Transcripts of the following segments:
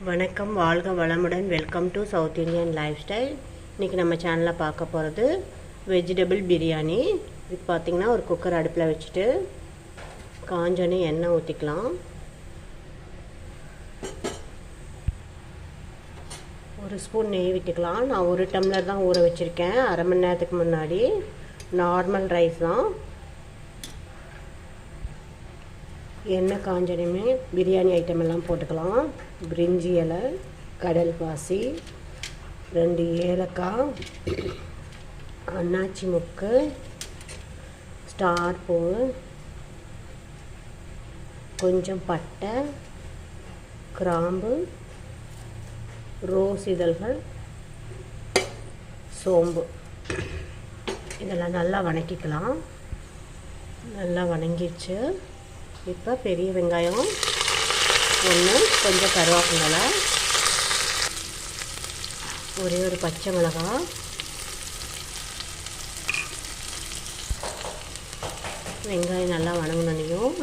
வணக்கம், வாழ்க வளமுடன். Welcome to south Indian life style. இன்றைக்கி நம்ம சேனலில் பார்க்க போகிறது வெஜிடபிள் பிரியாணி. இது பார்த்திங்கன்னா ஒரு குக்கர் அடுப்பில் வச்சுட்டு காஞ்சோன்னே எண்ணெய் ஊற்றிக்கலாம். ஒரு ஸ்பூன் நெய் விட்டுக்கலாம். நான் ஒரு டம்ளர் தான் ஊற வச்சுருக்கேன். அரை மணி நேரத்துக்கு முன்னாடி. நார்மல் ரைஸ் தான். எண்ணெய் காஞ்சனையுமே பிரியாணி ஐட்டம் எல்லாம் போட்டுக்கலாம். பிரிஞ்சி இலை, கடல் பாசி, 2 ஏலக்காய், அன்னாச்சி முக்கு, ஸ்டார் பூ, கொஞ்சம் பட்டை, கிராம்பு, ரோஸ் இதழ்கள், சோம்பு, இதெல்லாம் நல்லா வணக்கிக்கலாம். நல்லா வணங்கிடுச்சு. இப்போ பெரிய வெங்காயம் ஒன்று, கொஞ்சம் கருவேப்பிலை, ஒரே ஒரு பச்சை மிளகாய், வெங்காயம் நல்லா வணங்கினோன்னையும்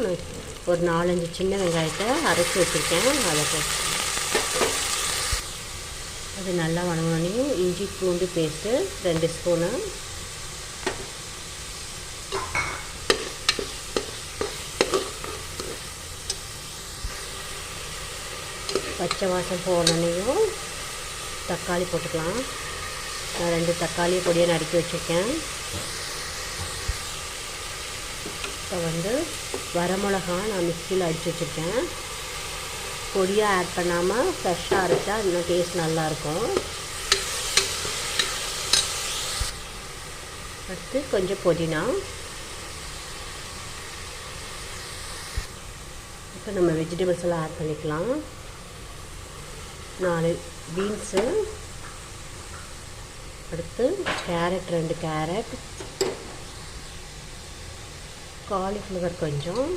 ஒரு 4-5 சின்ன வெங்காயத்தை அரைச்சி வச்சுருக்கேன். அதை போட்டு அது நல்லா வணங்கினோன்னையும் இஞ்சி பூண்டு பேஸ்ட்டு 2 ஸ்பூனு, பச்சை வாசம் போனோன்னையும் தக்காளி போட்டுக்கலாம். நான் 2 தக்காளி பொடியை நறுக்கி வச்சுருக்கேன். இப்போ வரமிளகா நான் மிக்சியில் அடித்து வச்சுருக்கேன். பொடியாக ஆட் பண்ணாமல் ஃப்ரெஷ்ஷாக அரைச்சா இன்னும் டேஸ்ட் நல்லாயிருக்கும். அடுத்து கொஞ்சம் புதினா. இப்போ நம்ம வெஜிடபிள்ஸ் எல்லாம் ஆட் பண்ணிக்கலாம். 4 பீன்ஸு, அடுத்து கேரட் 2 கேரட், காலிஃப்ளவர் கொஞ்சம்,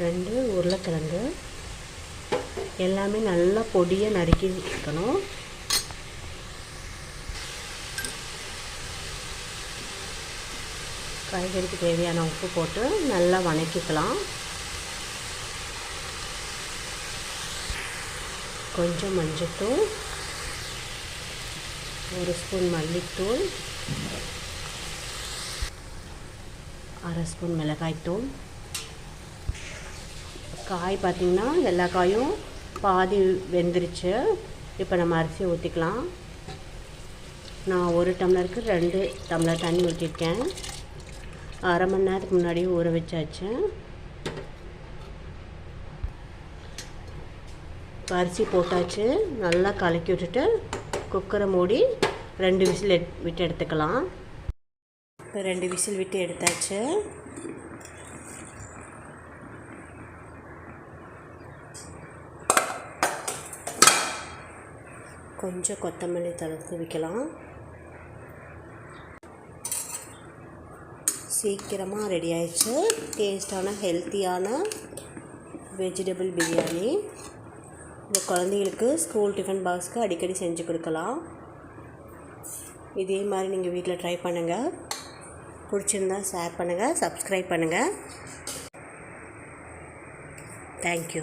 2 உருளைக்கிழங்கு. எல்லாமே நல்லா பொடியாக நறுக்கி வைக்கணும். காய்கறிக்கு தேவையான உப்பு போட்டு நல்லா வணக்கிக்கலாம். கொஞ்சம் மஞ்சள்தூள், 1 ஸ்பூன் மல்லித்தூள், 1/2 ஸ்பூன் மிளகாய்த்தூள். காய் பார்த்திங்கன்னா எல்லா காயும் பாதி வெந்துருச்சு. இப்போ நம்ம அரிசி ஊற்றிக்கலாம். நான் 1 டம்ளருக்கு 2 டம்ளர் தண்ணி ஊற்றிருக்கேன். அரை மணி நேரத்துக்கு முன்னாடி ஊற வச்சாச்சு. அரிசி போட்டாச்சு. நல்லா கலக்கி விட்டுட்டு குக்கரை மூடி 2 விசில் விட்டு எடுத்துக்கலாம். இப்போ 2 விசில் விட்டு எடுத்தாச்சு. கொஞ்சம் கொத்தமல்லி தழை தூவிக்கலாம். சீக்கிரமாக ரெடி ஆயிடுச்சு. டேஸ்டான ஹெல்த்தியான வெஜிடபிள் பிரியாணி. இந்த குழந்தைங்களுக்கு ஸ்கூல் டிஃபன் பாக்ஸ்க்கு அடிக்கடி செஞ்சு கொடுக்கலாம். இதே மாதிரி நீங்கள் வீட்டில் ட்ரை பண்ணுங்கள். பிடிச்சிருந்தா ஷேர் பண்ணுங்கள், சப்ஸ்கிரைப் பண்ணுங்கள். தேங்க்யூ.